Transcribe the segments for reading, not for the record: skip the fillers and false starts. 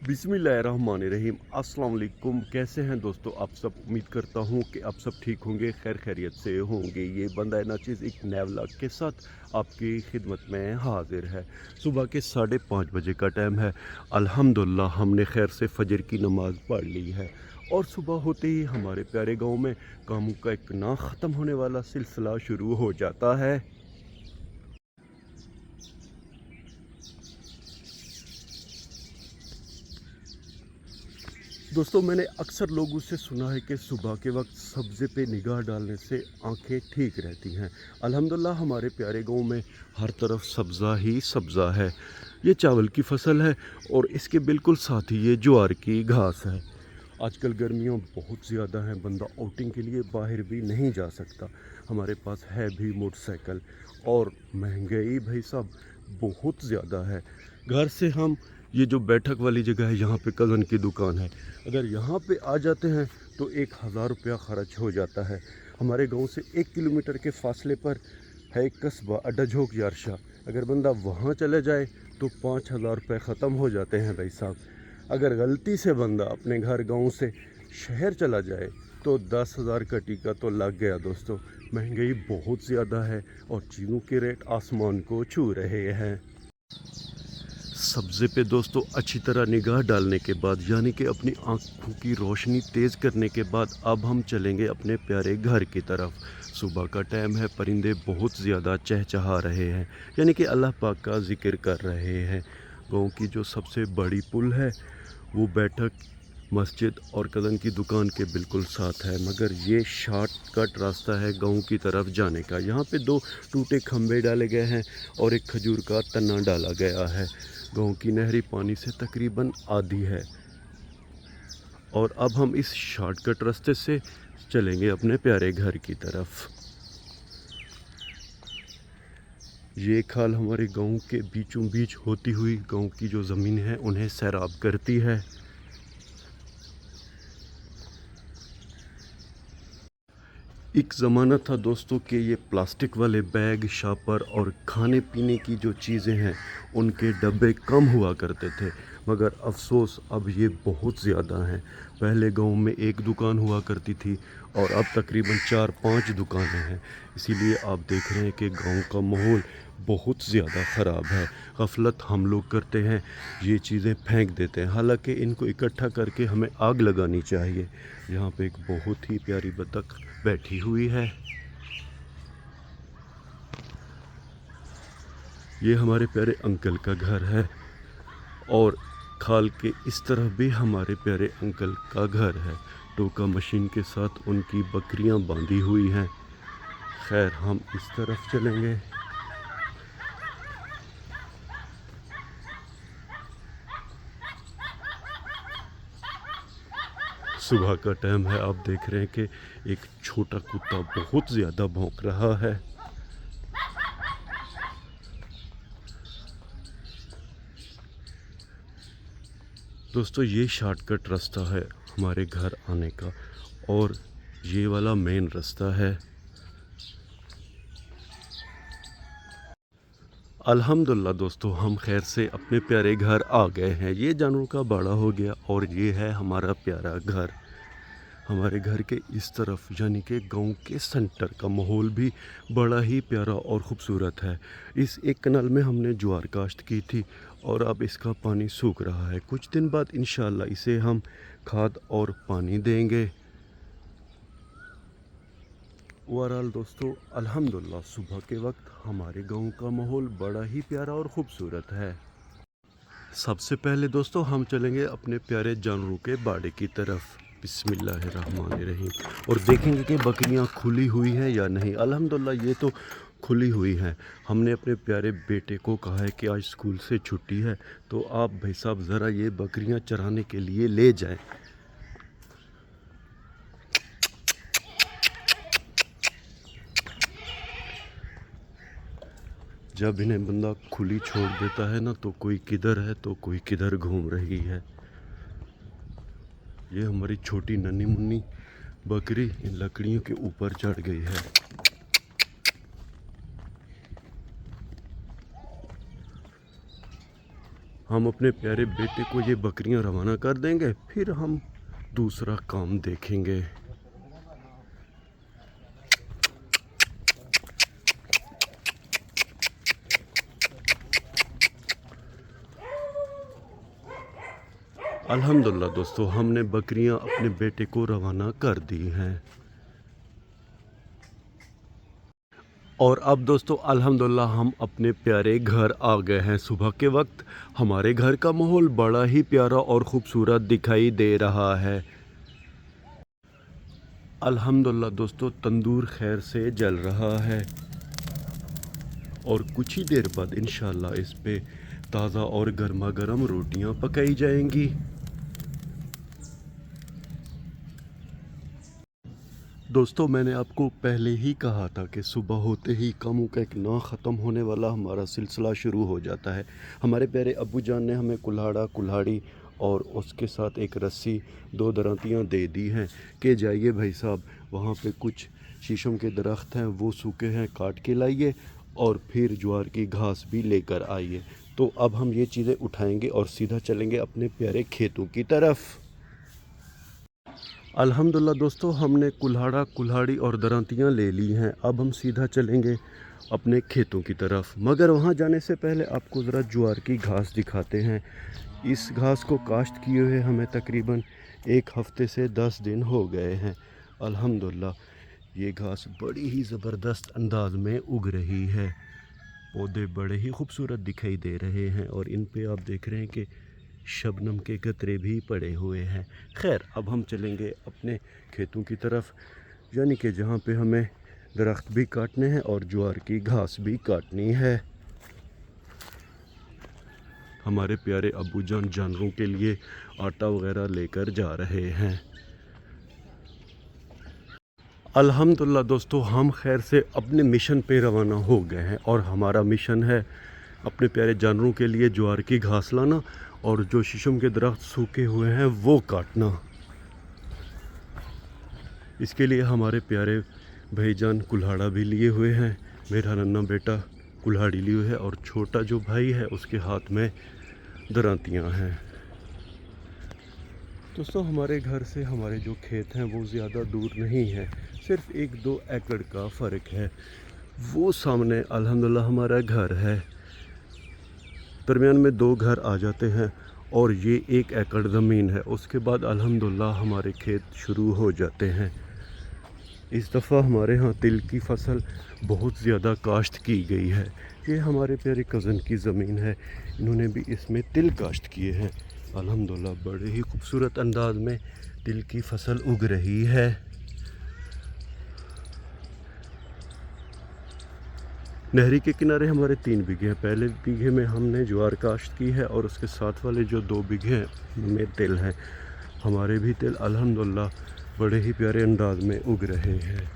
बिस्मिल्लाहिर्रहमानिर्रहीम। अस्सलाम वालेकुम। कैसे हैं दोस्तों आप सब? उम्मीद करता हूँ कि आप सब ठीक होंगे, खैर खैरियत से होंगे। ये बंदा नाचिज़ एक नए व्लॉग के साथ आपकी खिदमत में हाजिर है। सुबह के 5:30 बजे का टाइम है। अल्हम्दुलिल्लाह हमने खैर से फजर की नमाज़ पढ़ ली है और सुबह होते ही हमारे प्यारे गाँव में कामों का एक ना ख़त्म होने वाला सिलसिला शुरू हो जाता है। दोस्तों, मैंने अक्सर लोगों से सुना है कि सुबह के वक्त सब्ज़े पे निगाह डालने से आंखें ठीक रहती हैं। अल्हम्दुलिल्लाह हमारे प्यारे गांव में हर तरफ सब्ज़ा ही सब्ज़ा है। ये चावल की फसल है और इसके बिल्कुल साथ ही ये ज्वार की घास है। आजकल गर्मियाँ बहुत ज़्यादा हैं, बंदा आउटिंग के लिए बाहर भी नहीं जा सकता। हमारे पास है भी मोटरसाइकिल और महंगाई भाई साहब बहुत ज़्यादा है। घर से हम ये जो बैठक वाली जगह है, यहाँ पे कज़न की दुकान है, अगर यहाँ पे आ जाते हैं तो 1000 रुपया खर्च हो जाता है। हमारे गांव से 1 किलोमीटर के फासले पर है एक कस्बा अड्डाझोक यारशा। अगर बंदा वहाँ चले जाए तो 5000 रुपये ख़त्म हो जाते हैं भाई साहब। अगर गलती से बंदा अपने घर गांव से शहर चला जाए तो 10,000 का टीका तो लग गया। दोस्तों, महंगाई बहुत ज़्यादा है और चीज़ों के रेट आसमान को छू रहे हैं। सब्ज़े पे दोस्तों अच्छी तरह निगाह डालने के बाद, यानी कि अपनी आँखों की रोशनी तेज़ करने के बाद, अब हम चलेंगे अपने प्यारे घर की तरफ। सुबह का टाइम है, परिंदे बहुत ज़्यादा चहचहा रहे हैं, यानी कि अल्लाह पाक का ज़िक्र कर रहे हैं। गाँव की जो सबसे बड़ी पुल है वो बैठक मस्जिद और कज़न की दुकान के बिल्कुल साथ है, मगर ये शॉर्टकट रास्ता है गांव की तरफ जाने का। यहाँ पे 2 टूटे खंभे डाले गए हैं और एक खजूर का तना डाला गया है। गांव की नहरी पानी से तकरीबन आधी है और अब हम इस शॉर्टकट रास्ते से चलेंगे अपने प्यारे घर की तरफ। ये खाल हमारे गांव के बीचों बीच होती हुई गांव की जो ज़मीन है उन्हें सैराब करती है। एक ज़माना था दोस्तों कि ये प्लास्टिक वाले बैग, शापर और खाने पीने की जो चीज़ें हैं उनके डब्बे कम हुआ करते थे, मगर अफसोस अब ये बहुत ज़्यादा हैं। पहले गांव में एक दुकान हुआ करती थी और अब तकरीबन 4-5 दुकानें हैं। इसीलिए आप देख रहे हैं कि गांव का माहौल बहुत ज़्यादा ख़राब है। गफलत हम लोग करते हैं, ये चीज़ें फेंक देते हैं, हालांकि इनको इकट्ठा करके हमें आग लगानी चाहिए। यहाँ पे एक बहुत ही प्यारी बतख बैठी हुई है। ये हमारे प्यारे अंकल का घर है और खाल के इस तरफ भी हमारे प्यारे अंकल का घर है। टोका मशीन के साथ उनकी बकरियां बांधी हुई हैं। खैर, हम इस तरफ चलेंगे। सुबह का टाइम है, आप देख रहे हैं कि एक छोटा कुत्ता बहुत ज़्यादा भौंक रहा है। दोस्तों, ये शॉर्टकट रास्ता है हमारे घर आने का और ये वाला मेन रास्ता है। अल्हम्दुलिल्लाह दोस्तों, हम खैर से अपने प्यारे घर आ गए हैं। ये जानवरों का बाड़ा हो गया और ये है हमारा प्यारा घर। हमारे घर के इस तरफ, यानी कि गांव के सेंटर का माहौल भी बड़ा ही प्यारा और ख़ूबसूरत है। इस एक कनाल में हमने ज्वार काश्त की थी और अब इसका पानी सूख रहा है। कुछ दिन बाद इंशाल्लाह इसे हम खाद और पानी देंगे। ओवरऑल दोस्तों, अल्हम्दुलिल्लाह सुबह के वक्त हमारे गांव का माहौल बड़ा ही प्यारा और ख़ूबसूरत है। सबसे पहले दोस्तों हम चलेंगे अपने प्यारे जानवरों के बाड़े की तरफ। बिस्मिल्लाहिर्रहमानिर्रहीम। और देखेंगे कि बकरियां खुली हुई हैं या नहीं। अल्हम्दुलिल्लाह ये तो खुली हुई हैं। हमने अपने प्यारे बेटे को कहा है कि आज स्कूल से छुट्टी है तो आप भाई साहब ज़रा ये बकरियां चराने के लिए ले जाएं। जब इन्हें बंदा खुली छोड़ देता है ना, तो कोई किधर है तो कोई किधर घूम रही है। ये हमारी छोटी नन्ही मुन्नी बकरी इन लकड़ियों के ऊपर चढ़ गई है। हम अपने प्यारे बेटे को ये बकरियां रवाना कर देंगे, फिर हम दूसरा काम देखेंगे। अल्हम्दुलिल्लाह दोस्तों, हमने बकरियां अपने बेटे को रवाना कर दी हैं। और अब दोस्तों अल्हम्दुलिल्लाह हम अपने प्यारे घर आ गए हैं। सुबह के वक्त हमारे घर का माहौल बड़ा ही प्यारा और ख़ूबसूरत दिखाई दे रहा है। अल्हम्दुलिल्लाह दोस्तों, तंदूर खैर से जल रहा है और कुछ ही देर बाद इंशाल्लाह इस पे ताज़ा और गर्मा गर्म रोटियां पकाई जाएंगी। दोस्तों मैंने आपको पहले ही कहा था कि सुबह होते ही कामों का एक ना ख़त्म होने वाला हमारा सिलसिला शुरू हो जाता है। हमारे प्यारे अब्बू जान ने हमें कुल्हाड़ा कुल्हाड़ी और उसके साथ एक रस्सी 2 दरांतियाँ दे दी हैं कि जाइए भाई साहब, वहाँ पे कुछ शीशम के दरख्त हैं, वो सूखे हैं, काट के लाइए और फिर ज्वार की घास भी लेकर आइए। तो अब हम ये चीज़ें उठाएंगे और सीधा चलेंगे अपने प्यारे खेतों की तरफ। अल्हम्दुलिल्लाह दोस्तों, हमने कुल्हाड़ा कुल्हाड़ी और दरांतियाँ ले ली हैं। अब हम सीधा चलेंगे अपने खेतों की तरफ, मगर वहाँ जाने से पहले आपको ज़रा ज्वार की घास दिखाते हैं। इस घास को काश्त किए हुए हमें तकरीबन 1 हफ़्ते से 10 दिन हो गए हैं। अल्हम्दुलिल्लाह ये घास बड़ी ही ज़बरदस्त अंदाज में उग रही है। पौधे बड़े ही खूबसूरत दिखाई दे रहे हैं और इन पे आप देख रहे हैं कि शबनम के कतरे भी पड़े हुए हैं। खैर, अब हम चलेंगे अपने खेतों की तरफ, यानी कि जहाँ पे हमें दरख्त भी काटने हैं और ज्वार की घास भी काटनी है। हमारे प्यारे अब्बू जान जानवरों के लिए आटा वगैरह लेकर जा रहे हैं। अल्हम्दुलिल्लाह दोस्तों, हम खैर से अपने मिशन पे रवाना हो गए हैं और हमारा मिशन है अपने प्यारे जानवरों के लिए ज्वार की घास लाना और जो शीशम के दरख्त सूखे हुए हैं वो काटना। इसके लिए हमारे प्यारे भाईजान कुल्हाड़ा भी लिए हुए हैं, मेरा नन्हा बेटा कुल्हाड़ी लिए हुए है और छोटा जो भाई है उसके हाथ में दरांतियाँ हैं। दोस्तों हमारे घर से हमारे जो खेत हैं वो ज़्यादा दूर नहीं है, सिर्फ 1-2 एकड़ का फ़र्क है। वो सामने अल्हम्दुलिल्लाह हमारा घर है, दरमियान में 2 घर आ जाते हैं और ये 1 एकड़ ज़मीन है। उसके बाद अल्हम्दुलिल्लाह हमारे खेत शुरू हो जाते हैं। इस दफ़ा हमारे यहाँ तिल की फसल बहुत ज़्यादा काश्त की गई है। ये हमारे प्यारे कज़न की ज़मीन है, इन्होंने भी इसमें तिल काश्त किए हैं। अल्हम्दुलिल्लाह बड़े ही खूबसूरत अंदाज में तिल की फसल उग रही है। नहरी के किनारे हमारे 3 बीघे हैं। पहले बीघे में हमने ज्वार काश्त की है और उसके साथ वाले जो 2 बीघे हैं में तिल हैं। हमारे भी तिल अल्हम्दुलिल्लाह बड़े ही प्यारे अंदाज में उग रहे हैं।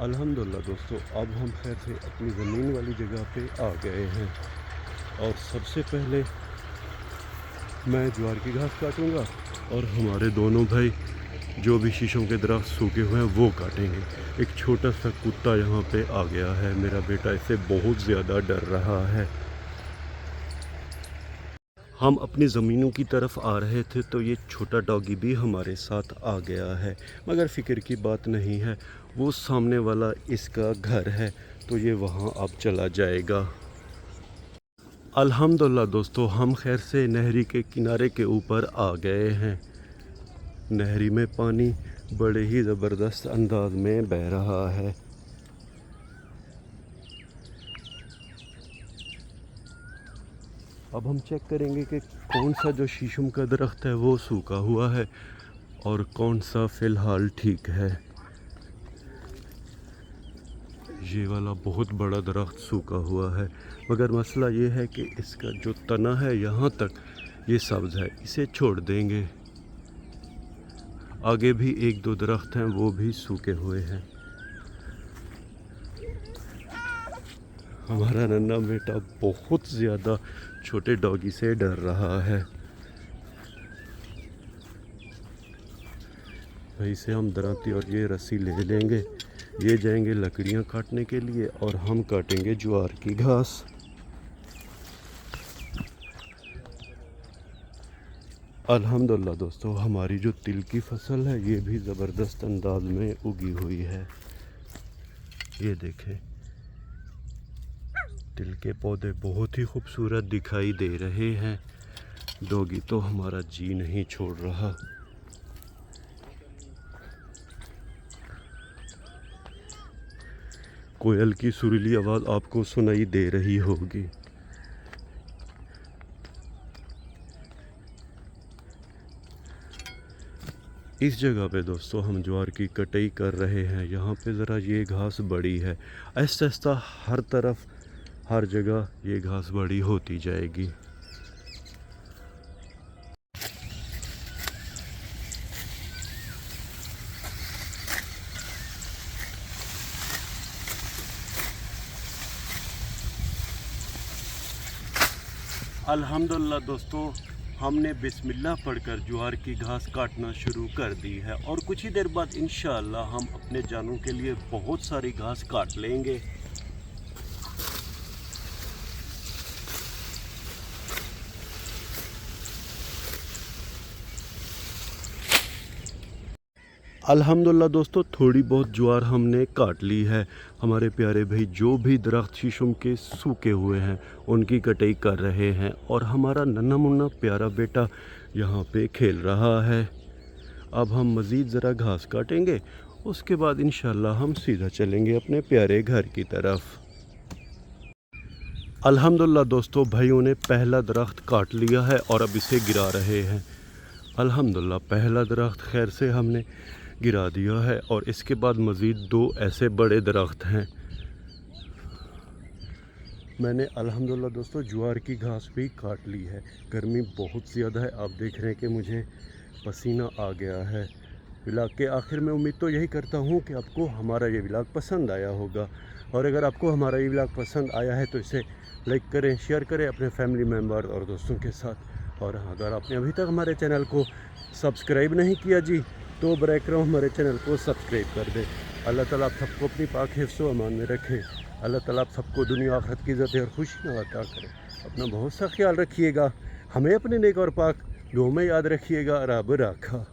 अल्हम्दुलिल्लाह दोस्तों, अब हम खैर से अपनी ज़मीन वाली जगह पे आ गए हैं और सबसे पहले मैं ज्वार की घास काटूंगा और हमारे दोनों भाई जो भी शीशम के दरख्त सूखे हुए हैं वो काटेंगे। एक छोटा सा कुत्ता यहाँ पे आ गया है, मेरा बेटा इससे बहुत ज़्यादा डर रहा है। हम अपनी ज़मीनों की तरफ आ रहे थे तो ये छोटा डॉगी भी हमारे साथ आ गया है, मगर फ़िक्र की बात नहीं है, वो सामने वाला इसका घर है तो ये वहाँ अब चला जाएगा। अल्हम्दुलिल्लाह दोस्तों, हम खैर से नहरी के किनारे के ऊपर आ गए हैं। नहरी में पानी बड़े ही ज़बरदस्त अंदाज में बह रहा है। अब हम चेक करेंगे कि कौन सा जो शीशम का दरख्त है वो सूखा हुआ है और कौन सा फ़िलहाल ठीक है। ये वाला बहुत बड़ा दरख्त सूखा हुआ है, मगर मसला ये है कि इसका जो तना है यहाँ तक ये सब्ज़ है, इसे छोड़ देंगे। आगे भी 1-2 दरख्त हैं वो भी सूखे हुए हैं। हमारा नन्हा बेटा बहुत ज़्यादा छोटे डॉगी से डर रहा है। वहीं से हम दरांती और ये रस्सी ले लेंगे, ये जाएंगे लकड़ियाँ काटने के लिए और हम काटेंगे ज्वार की घास। अल्हम्दुलिल्लाह दोस्तों, हमारी जो तिल की फसल है ये भी ज़बरदस्त अंदाज में उगी हुई है। ये देखें, तिल के पौधे बहुत ही खूबसूरत दिखाई दे रहे हैं। डॉगी तो हमारा जी नहीं छोड़ रहा। कोयल की सुरीली आवाज़ आपको सुनाई दे रही होगी। इस जगह पे दोस्तों हम ज्वार की कटाई कर रहे हैं। यहाँ पे ज़रा ये घास बड़ी है, आहिस्ता आहिस्ता हर तरफ हर जगह ये घास बड़ी होती जाएगी। अल्हम्दुलिल्लाह दोस्तों, हमने बिस्मिल्लाह पढ़कर ज्वार की घास काटना शुरू कर दी है और कुछ ही देर बाद इंशाअल्लाह हम अपने जानों के लिए बहुत सारी घास काट लेंगे। अल्हम्दुलिल्लाह दोस्तों, थोड़ी बहुत ज्वार हमने काट ली है। हमारे प्यारे भाई जो भी दरख्त शीशम के सूखे हुए हैं उनकी कटाई कर रहे हैं और हमारा नन्हा मुन्ना प्यारा बेटा यहाँ पे खेल रहा है। अब हम मज़ीद ज़रा घास काटेंगे, उसके बाद इंशाल्लाह हम सीधा चलेंगे अपने प्यारे घर की तरफ। अल्हम्दुलिल्लाह दोस्तों, भाइयों ने पहला दरख्त काट लिया है और अब इसे गिरा रहे हैं। अल्हम्दुलिल्लाह पहला दरख्त खैर से हमने गिरा दिया है और इसके बाद मज़ीद 2 ऐसे बड़े दरख्त हैं। मैंने अल्हम्दुलिल्लाह दोस्तों ज्वार की घास भी काट ली है। गर्मी बहुत ज़्यादा है, आप देख रहे हैं कि मुझे पसीना आ गया है। व्लॉग के आखिर में उम्मीद तो यही करता हूँ कि आपको हमारा ये व्लॉग पसंद आया होगा, और अगर आपको हमारा ये व्लॉग पसंद आया है तो इसे लाइक करें, शेयर करें अपने फैमिली मेम्बर और दोस्तों के साथ। और अगर आपने अभी तक हमारे चैनल को सब्सक्राइब नहीं किया जी, तो बराए करम हमारे चैनल को सब्सक्राइब कर दें। अल्लाह ताला आप सबको अपनी पाक हिफ्ज़ व अमान में रखें। अल्लाह ताला आप सबको दुनिया आखिरत की इज़्ज़त और खुशियाँ अता करें। अपना बहुत सा ख्याल रखिएगा, हमें अपने नेक और पाक दुआओं में याद रखिएगा। रब राखा।